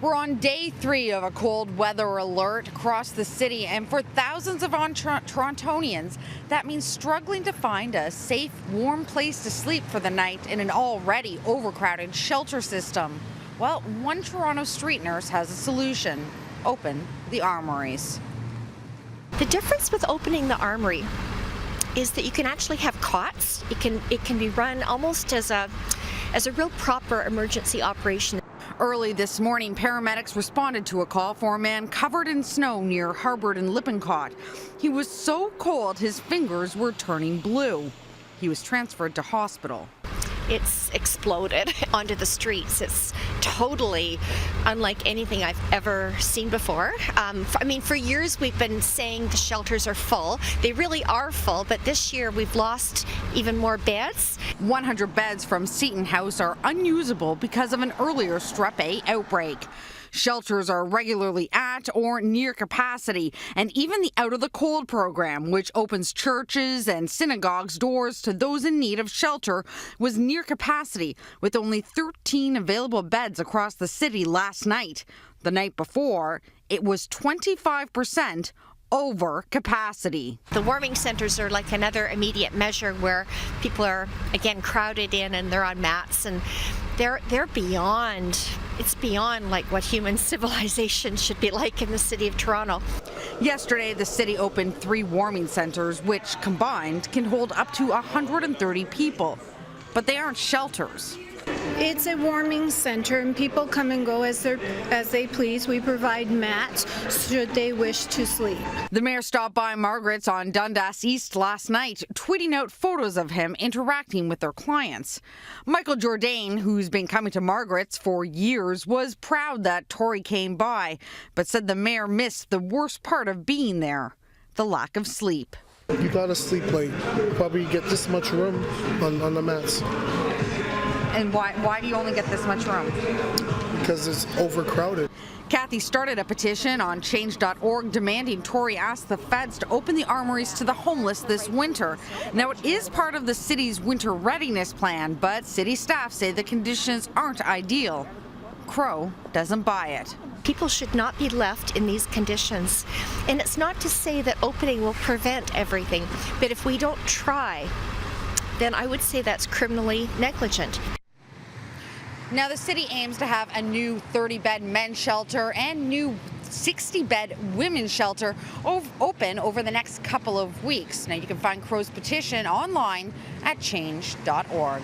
We're on day 3 of a cold weather alert across the city, and for thousands of Torontonians, that means struggling to find a safe, warm place to sleep for the night in an already overcrowded shelter system. Well, one Toronto street nurse has a solution: open the armories. The difference with opening the armory is that you can actually have cots. It can be run almost as a real proper emergency operation. Early this morning, paramedics responded to a call for a man covered in snow near Hubbard and Lippincott. He was so cold his fingers were turning blue. He was transferred to hospital. It's exploded onto the streets. It's totally unlike anything I've ever seen before. For years we've been saying the shelters are full. They really are full, but this year we've lost even more beds. 100 beds from Seton House are unusable because of an earlier Strep A outbreak. Shelters are regularly at or near capacity, and even the Out of the Cold program, which opens churches and synagogues' doors to those in need of shelter, was near capacity, with only 13 available beds across the city last night. The night before, it was 25% over capacity. The warming centers are like another immediate measure where people are, again, crowded in and they're on mats, and they're beyond. It's beyond like what human civilization should be like in the city of Toronto. Yesterday, the city opened 3 warming centers, which combined can hold up to 130 people. But they aren't shelters. It's a warming center, and people come and go as they please. We provide mats should they wish to sleep. The mayor stopped by Margaret's on Dundas East last night, tweeting out photos of him interacting with their clients. Michael Jourdain, who's been coming to Margaret's for years, was proud that Tory came by, but said the mayor missed the worst part of being there: the lack of sleep. You gotta sleep late. Probably get this much room on the mats. And why do you only get this much room? Because it's overcrowded. Kathy started a petition on change.org demanding Tory ask the feds to open the armories to the homeless this winter. Now, it is part of the city's winter readiness plan, but city staff say the conditions aren't ideal. Crow doesn't buy it. People should not be left in these conditions. And it's not to say that opening will prevent everything, but if we don't try, then I would say that's criminally negligent. Now, the city aims to have a new 30-bed men's shelter and new 60-bed women's shelter open over the next couple of weeks. Now, you can find Crow's petition online at change.org.